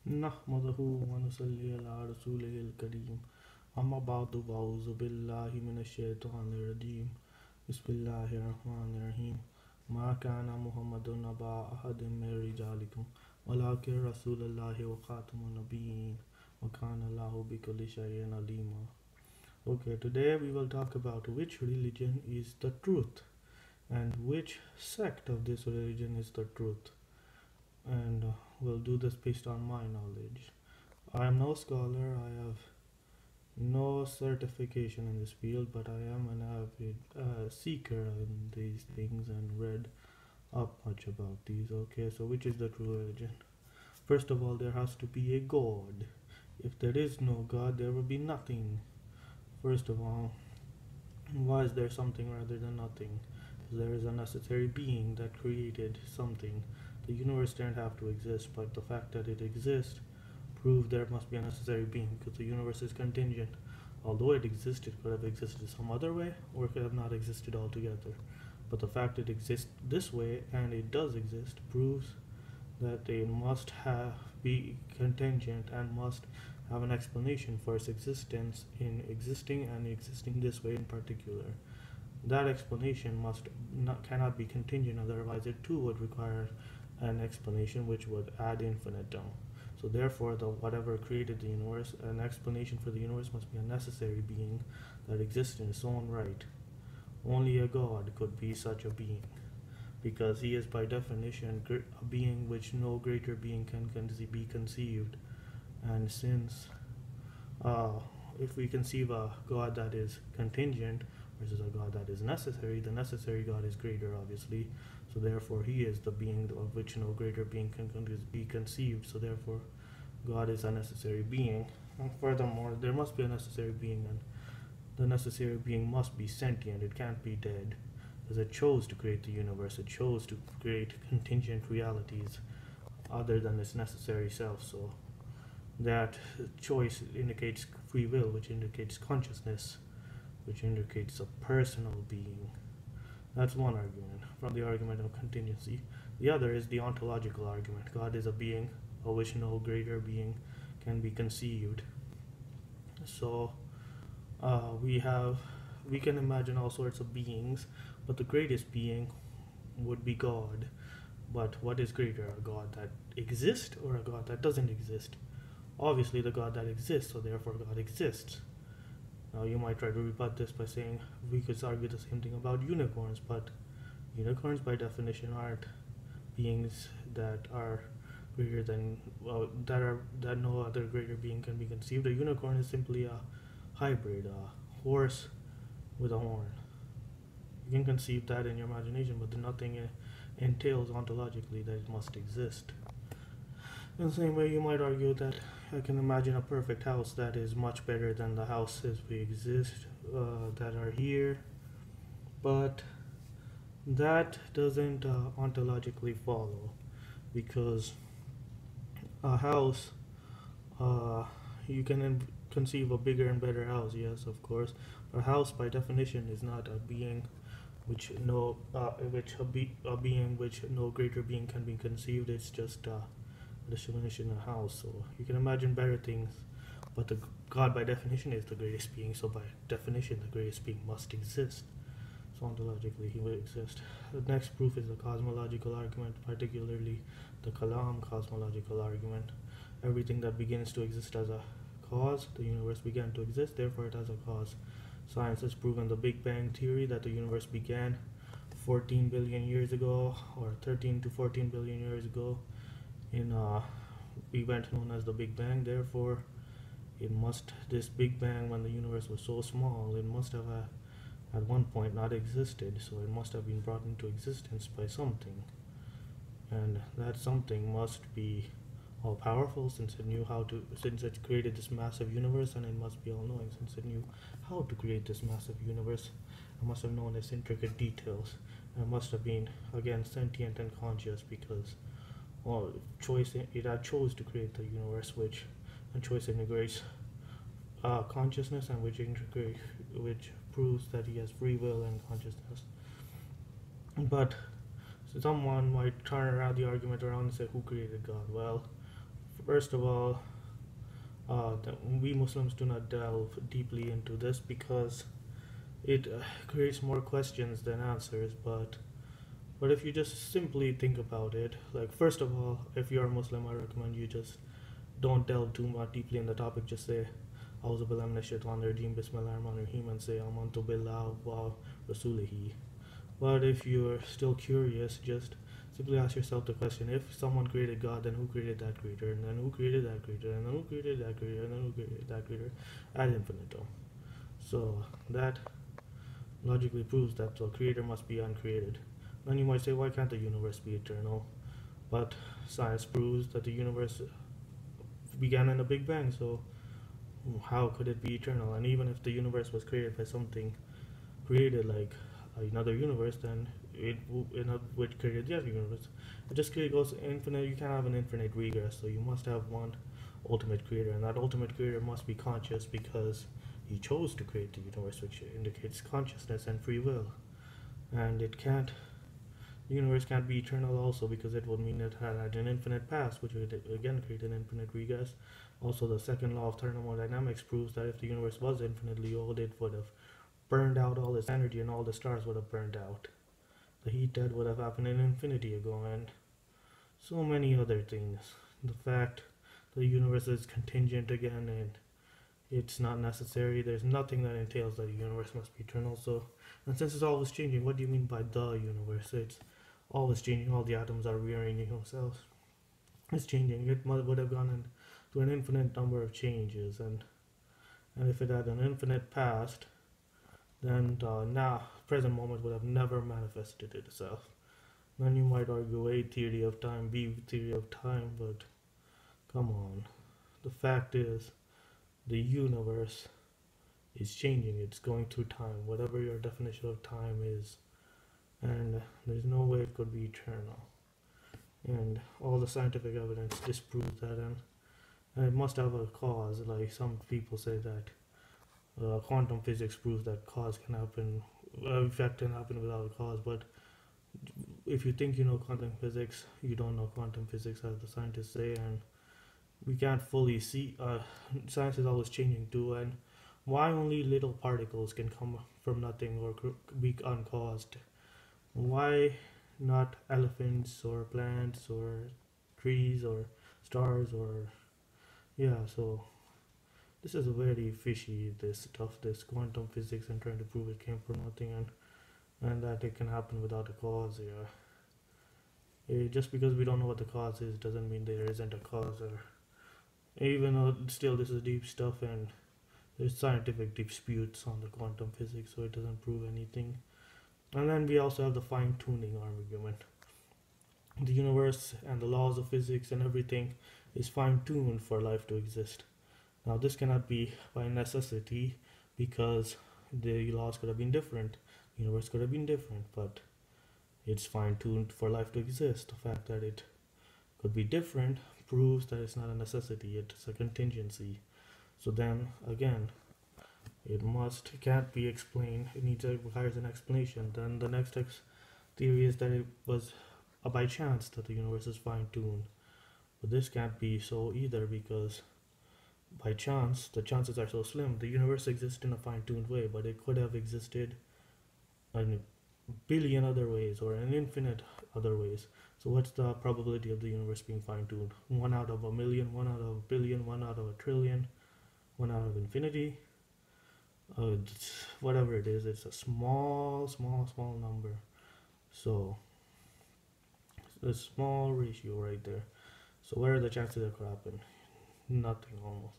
नहमदहु व नुसल्ली अला रसूलिहिल करीम अम्मा बादु अऊज़ु बिल्लाहि मिनश शैतानिर रजीम बिस्मिल्लाहिर रहमानिर रहीम मा काना मुहम्मदुन अबा अहदिम मिर रिजालिकुम वलाकिन रसूलुल्लाहि व खातमुन नबिय्यीन व काना अल्लाहु बिकुल्लि शैइन Aleema. Okay, today we will talk about which religion is the truth and which sect of this religion is the truth, and we'll do this based on my knowledge. I am no scholar, I have no certification in this field, but I am an avid seeker in these things and read up much about these. Okay, so which is the true religion? First of all, there has to be a God. If there is no God, there will be nothing. First of all, why is there something rather than nothing? There is a necessary being that created something. The universe didn't have to exist, but the fact that it exists proves there must be a necessary being, because the universe is contingent. Although it existed, it could have existed some other way, or it could have not existed altogether. But the fact it exists this way, and it does exist, proves that it must be contingent and must have an explanation for its existence in existing and existing this way in particular. That explanation cannot be contingent, otherwise it too would require an explanation which would ad infinitum. So therefore, the whatever created the universe, an explanation for the universe must be a necessary being that exists in its own right. Only a god could be such a being, because he is by definition a being which no greater being can be conceived. And since uh, if we conceive a God that is contingent versus a God that is necessary, the necessary God is greater, obviously. So therefore, he is the being of which no greater being can be conceived. So therefore, God is a necessary being. And furthermore, there must be a necessary being, and the necessary being must be sentient. It can't be dead, because it chose to create the universe. It chose to create contingent realities other than its necessary self. So that choice indicates free will, which indicates consciousness, which indicates a personal being. That's one argument from the argument of contingency. The other is the ontological argument. God is a being of which no greater being can be conceived. So we can imagine all sorts of beings, but the greatest being would be God. But what is greater, a God that exists or a God that doesn't exist? Obviously, the God that exists, so therefore God exists. Now, you might try to rebut this by saying we could argue the same thing about unicorns, but unicorns, by definition, aren't beings that are greater than that no other greater being can be conceived. A unicorn is simply a hybrid, a horse with a horn. You can conceive that in your imagination, but nothing entails ontologically that it must exist. In the same way, you might argue that I can imagine a perfect house that is much better than the houses we exist that are here, but that doesn't ontologically follow, because a house, uh, you can conceive a bigger and better house, yes, of course. A house, by definition, is not a being which a being which no greater being can be conceived. It's just definition a house. So you can imagine better things, but the God by definition is the greatest being. So by definition, the greatest being must exist. So ontologically, he will exist. The next proof is the cosmological argument, particularly the Kalam cosmological argument. Everything that begins to exist as a cause, the universe began to exist, therefore it has a cause. Science has proven the Big Bang theory that the universe began 14 billion years ago, or 13 to 14 billion years ago, in a event known as the Big Bang. Therefore, this Big Bang, when the universe was so small, it must have at one point not existed. So it must have been brought into existence by something, and that something must be all powerful, since it created this massive universe, and it must be all knowing since it knew how to create this massive universe. It must have known its intricate details, and it must have been again sentient and conscious, because it had chose to create the universe, which and choice integrates consciousness, and which proves that he has free will and consciousness. But someone might turn around the argument around and say, who created God? Well, First of all, we Muslims do not delve deeply into this because it creates more questions than answers. But if you just simply think about it, like first of all, if you're a Muslim, I recommend you just don't delve too much deeply in the topic. Just say, "Auzu billahi minash shaitanir rajim, Bismillahir rahmanir rahim," and say, "Amantu billah wa rasulihi." But if you're still curious, just simply ask yourself the question: if someone created God, then who created that creator? And then who created that creator? And then who created that creator? And then who created that creator? Ad infinitum. So that logically proves that the creator must be uncreated. Then you might say, why can't the universe be eternal? But science proves that the universe began in a Big Bang, so how could it be eternal? And even if the universe was created by something created like another universe, then which created the other universe. It just goes infinite. You can't have an infinite regress, so you must have one ultimate creator, and that ultimate creator must be conscious because he chose to create the universe, which indicates consciousness and free will. And the universe can't be eternal also because it would mean it had an infinite past, which would again create an infinite regress. Also, the second law of thermodynamics proves that if the universe was infinitely old, it would have burned out all its energy and all the stars would have burned out. The heat death would have happened an infinity ago, and so many other things. The fact the universe is contingent again and it's not necessary. There's nothing that entails that the universe must be eternal. So, and since it's always changing, what do you mean by the universe? It's always changing. All the atoms are rearranging themselves. It's changing. It would have gone into an infinite number of changes, and if it had an infinite past, then now present moment would have never manifested itself. Then you might argue A theory of time, B theory of time, but come on. The fact is, the universe is changing. It's going through time, whatever your definition of time is, and there's no way it could be eternal. And all the scientific evidence disproves that, and it must have a cause. Like some people say that quantum physics proves that cause can happen, effect can happen without a cause. But if you think you know quantum physics, you don't know quantum physics, as the scientists say, and we can't fully see. Science is always changing too, and why only little particles can come from nothing or be uncaused? Why not elephants or plants or trees or stars or yeah? So this is a very fishy, this stuff, this quantum physics, and trying to prove it came from nothing, and that it can happen without a cause. Just because we don't know what the cause is doesn't mean there isn't a cause. Or even though still this is deep stuff and there's scientific disputes on the quantum physics, so it doesn't prove anything. And then we also have the fine-tuning argument. The universe and the laws of physics and everything is fine-tuned for life to exist. Now this cannot be by necessity because the laws could have been different, the universe could have been different, but it's fine-tuned for life to exist. The fact that it could be different proves that it's not a necessity, it's a contingency. So then again, it can't be explained, it requires an explanation. Then the next theory is that it was by chance that the universe is fine-tuned. But this can't be so either, because by chance, the chances are so slim. The universe exists in a fine-tuned way, but it could have existed in a billion other ways or in infinite other ways. So what's the probability of the universe being fine-tuned? 1 out of a million, 1 out of a billion, 1 out of a trillion, 1 out of infinity? Whatever it is, it's a small number. So it's a small ratio right there. So what are the chances that could happen? Nothing, almost.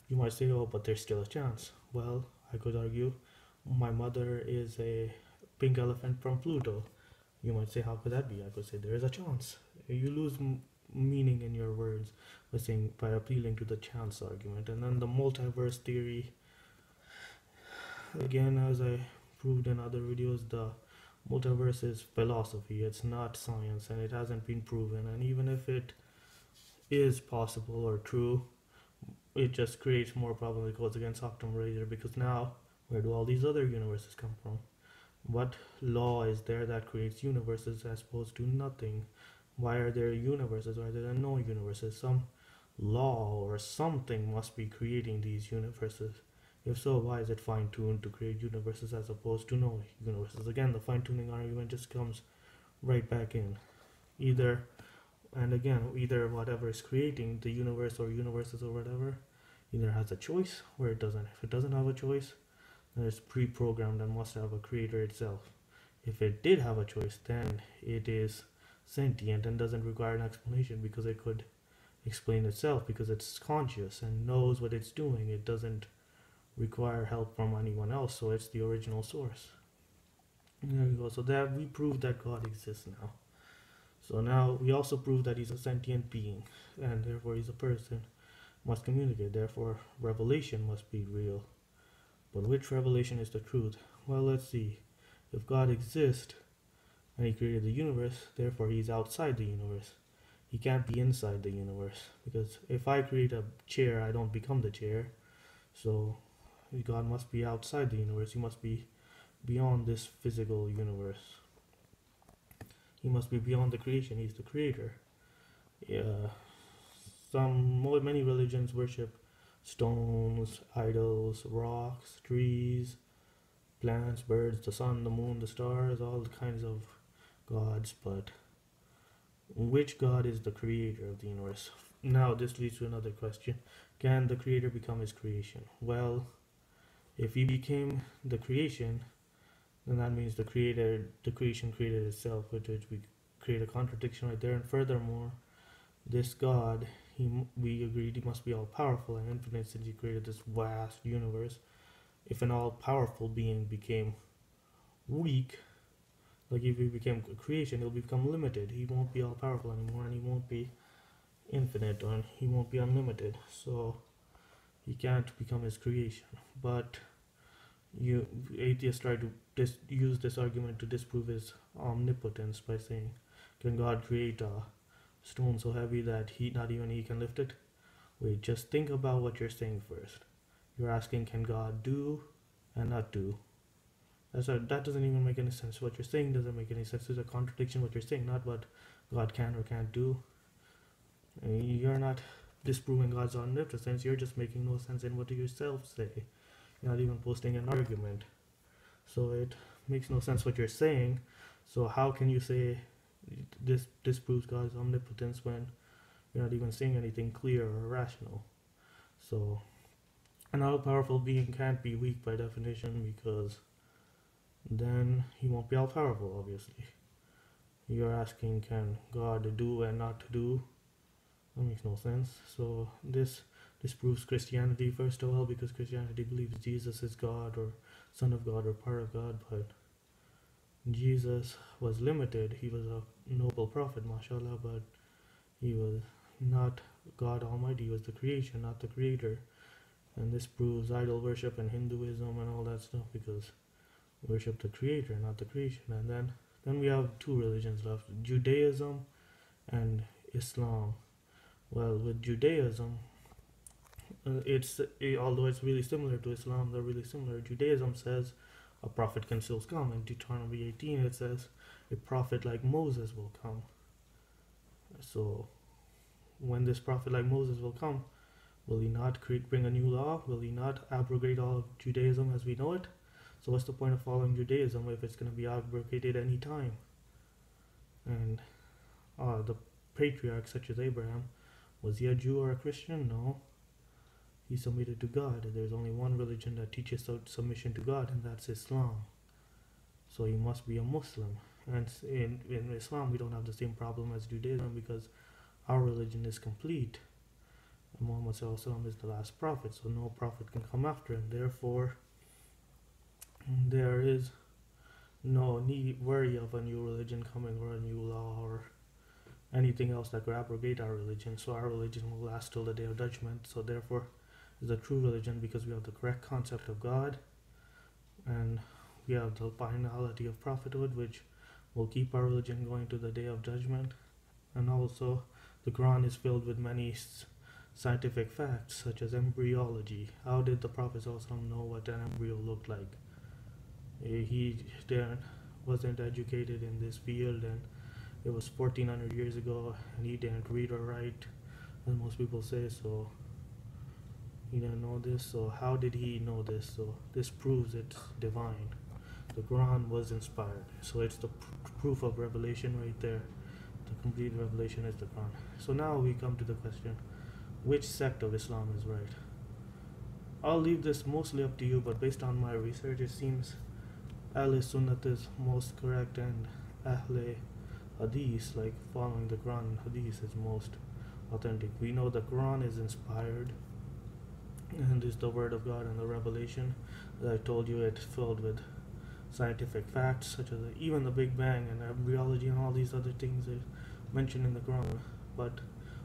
You might say, oh, but there's still a chance. Well, I could argue my mother is a pink elephant from Pluto. You might say, how could that be? I could say there is a chance. You lose meaning in your words by appealing to the chance argument. And then the multiverse theory, again, as I proved in other videos, the multiverse is philosophy, it's not science, and it hasn't been proven. And even if it is possible or true, it just creates more problem. It goes against Octum Razor, because now where do all these other universes come from? What law is there that creates universes as opposed to nothing? Why are there universes? Why are there no universes? Some law or something must be creating these universes. If so, why is it fine tuned to create universes as opposed to no universes? Again, the fine tuning argument just comes right back in. Either, and again, either whatever is creating the universe or universes or whatever, either has a choice or it doesn't. If it doesn't have a choice, then it's pre programmed and must have a creator itself. If it did have a choice, then it is sentient and doesn't require an explanation because it could explain itself because it's conscious and knows what it's doing. It doesn't require help from anyone else, so it's the original source. There we go. So that we proved that God exists now. So now we also prove that he's a sentient being and therefore he's a person, must communicate, therefore revelation must be real. But which revelation is the truth? Well, let's see. If God exists and he created the universe, therefore he's outside the universe. He can't be inside the universe because if I create a chair, I don't become the chair. So God must be outside the universe. He must be beyond this physical universe. He must be beyond the creation. He's the creator. Yeah. Many religions worship stones, idols, rocks, trees, plants, birds, the sun, the moon, the stars, all kinds of gods. But which God is the creator of the universe? Now this leads to another question. Can the creator become his creation? Well, if he became the creation, then that means the creation created itself, which we create a contradiction right there. And furthermore, this God, we agreed he must be all powerful and infinite since he created this vast universe. If an all powerful being became weak, like if he became creation, he'll become limited. He won't be all powerful anymore, and he won't be infinite, or he won't be unlimited. So he can't become his creation. But atheists try to use this argument to disprove his omnipotence by saying, can God create a stone so heavy that not even he can lift it? Wait, just think about what you're saying first. You're asking, can God do and not do? That doesn't even make any sense. What you're saying doesn't make any sense. There's a contradiction what you're saying, not what God can or can't do. You're not disproving God's omnipotence. You're just making no sense in what you yourself say. You're not even posting an argument. So it makes no sense what you're saying. So how can you say this disproves God's omnipotence when you're not even saying anything clear or rational? So an all-powerful being can't be weak by definition because then he won't be all-powerful, obviously. You're asking, can God do and not do? That makes no sense. So this disproves Christianity, first of all, because Christianity believes Jesus is God or Son of God or part of God, but Jesus was limited. He was a noble prophet, mashallah, but he was not God Almighty. He was the creation, not the creator. And this proves idol worship and Hinduism and all that stuff because we worship the creator, not the creation. And then we have two religions left, Judaism and Islam. Well, with Judaism, although it's really similar to Islam, they're really similar. Judaism says a prophet can still come. In Deuteronomy 18, it says a prophet like Moses will come. So when this prophet like Moses will come, will he not bring a new law? Will he not abrogate all of Judaism as we know it? So what's the point of following Judaism if it's going to be abrogated any time? And the patriarchs such as Abraham, was he a Jew or a Christian? No. He submitted to God. There's only one religion that teaches submission to God, and that's Islam. So he must be a Muslim. And in Islam, we don't have the same problem as Judaism because our religion is complete. And Muhammad ﷺ is the last prophet, so no prophet can come after him. Therefore, there is no worry of a new religion coming or a new law or anything else that could abrogate our religion. So our religion will last till the day of judgment. So therefore, it's a true religion because we have the correct concept of God, and we have the finality of prophethood, which will keep our religion going to the day of judgment. And also, the Quran is filled with many scientific facts, such as embryology. How did the Prophet ﷺ know what an embryo looked like? He wasn't educated in this field, and it was 1400 years ago, and he didn't read or write. as most people say. So he didn't know this. So how did he know this? So this proves it's divine. The Quran was inspired. So it's the proof of revelation right there. The complete revelation is the Quran. So now we come to the question, which sect of Islam is right? I'll leave this mostly up to you, but based on my research, it seems Ahl Sunnat is most correct and Ahl Hadith, like following the Quran and Hadith, is most authentic. We know the Quran is inspired and is the word of God and the revelation. As I told you, it's filled with scientific facts such as even the Big Bang and embryology and all these other things are mentioned in the Quran. But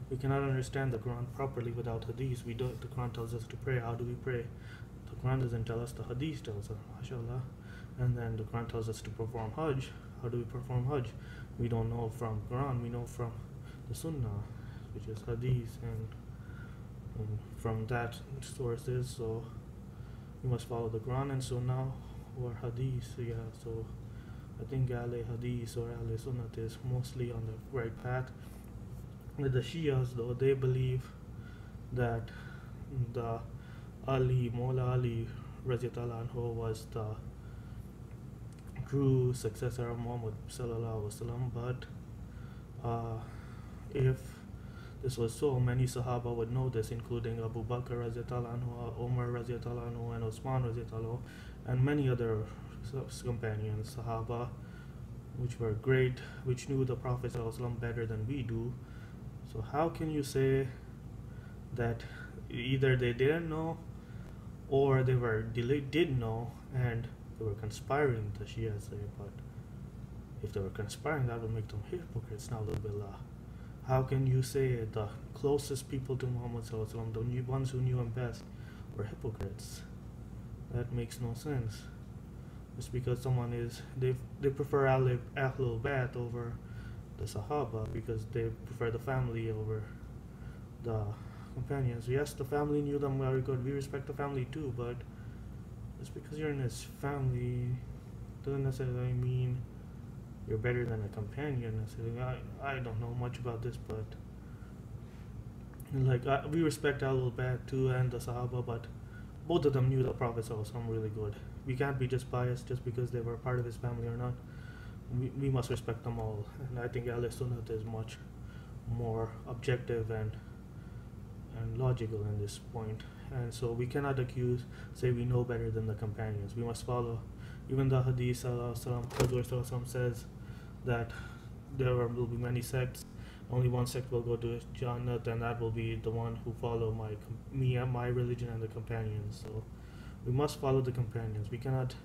we cannot understand the Quran properly without Hadith. We don't. The Quran tells us to pray. How do we pray? The Quran doesn't tell us. The Hadith tells us. MashaAllah. And then the Quran tells us to perform Hajj. How do we perform Hajj? We don't know from Quran. We know from the Sunnah, which is Hadith, and from that sources. So we must follow the Quran and Sunnah or Hadith. Yeah. So I think Ahl Hadith or Ahl Sunnat is mostly on the right path. With the Shias, though, they believe that the Mawla Ali Raziyallahu anhu was the true successor of Muhammad sallallahu alaihi wasallam. But if this was so, many Sahaba would know this, including Abu Bakr Raziyallahu anhu, Umar Raziyallahu anhu, and Osman Raziyallahu anhu, and many other companions, Sahaba, which were great, which knew the Prophet sallallahu alaihi wasallam better than we do. So how can you say that either they didn't know or they did know and they were conspiring, the Shia say? But if they were conspiring, that would make them hypocrites. Now, billah. How can you say the closest people to Muhammad sallallahu alaihi wasallam, the ones who knew him best, were hypocrites? That makes no sense. Just because someone is, they prefer Ahlul Bayt over the Sahaba because they prefer the family over the companions. Yes, the family knew them very good. We respect the family too, but just because you're in his family doesn't necessarily mean you're better than a companion. I don't know much about this, but like we respect Ahlul Bayt too and the Sahaba, but both of them knew the Prophet ﷺ really good. We can't be just biased just because they were part of his family or not. We must respect them all, and I think Ahl Sunnat is much more objective and logical in this point. And so we cannot say we know better than the companions. We must follow. Even the Hadith Sallallahu says that there will be many sects. Only one sect will go to Jannat, and that will be the one who follow my religion and the companions. So we must follow the companions. We cannot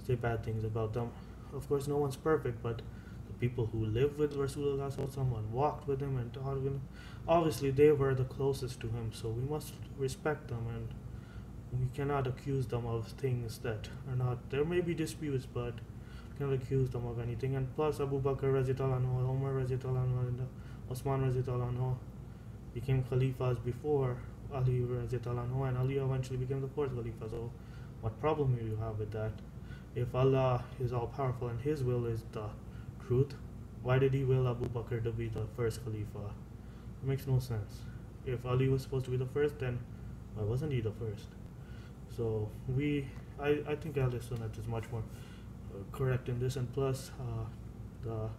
say bad things about them. Of course, no one's perfect, but the people who lived with Rasulullah and walked with him and taught him, obviously they were the closest to him. So we must respect them, and we cannot accuse them of things that are not. There may be disputes, but we cannot accuse them of anything. And plus, Abu Bakr Raziyallahu anhu, Umar Raziyallahu anhu, and Osman Raziyallahu anhu became Khalifas before Ali Raziyallahu anhu, and Ali eventually became the fourth Khalifa. So what problem do you have with that? If Allah is all powerful and His will is the truth, why did He will Abu Bakr to be the first Khalifa? It makes no sense. If Ali was supposed to be the first, then why wasn't he the first? So I think Ahl Sunnat is much more correct in this, and plus the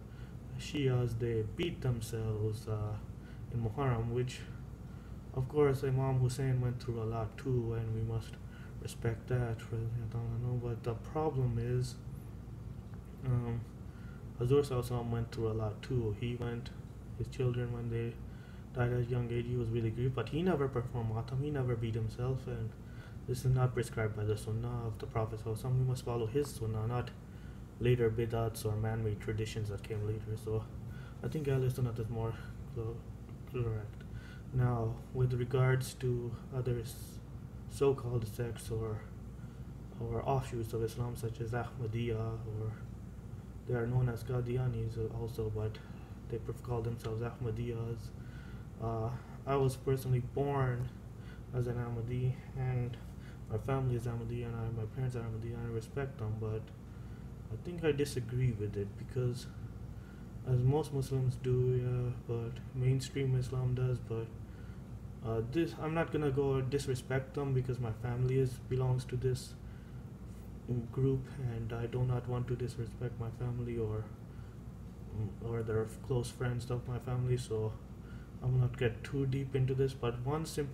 Shias, they beat themselves in Muharram, which of course Imam Hussein went through a lot too, and we must respect that. But the problem is Hazur Sallallahu went through a lot too. His children, when they died at a young age, he was really grieved, but he never performed matam, he never beat himself, and this is not prescribed by the Sunnah of the Prophet Sallallahu. We must follow his Sunnah, not later bid'ats or man-made traditions that came later. So I think Ahl Sunnah is more correct. Now, with regards to other so-called sects or offshoots of Islam, such as Ahmadiyya, or they are known as Qadianis also, but they call themselves Ahmadiyyas. I was personally born as an Ahmadi, and my family is Ahmadi, and my parents are Ahmadi, and I respect them, but I think I disagree with it, because as most Muslims do, yeah, but mainstream Islam does, but This I'm not gonna go disrespect them because my family is belongs to this group, and I do not want to disrespect my family or their close friends of my family. So I will not get too deep into this. But one simple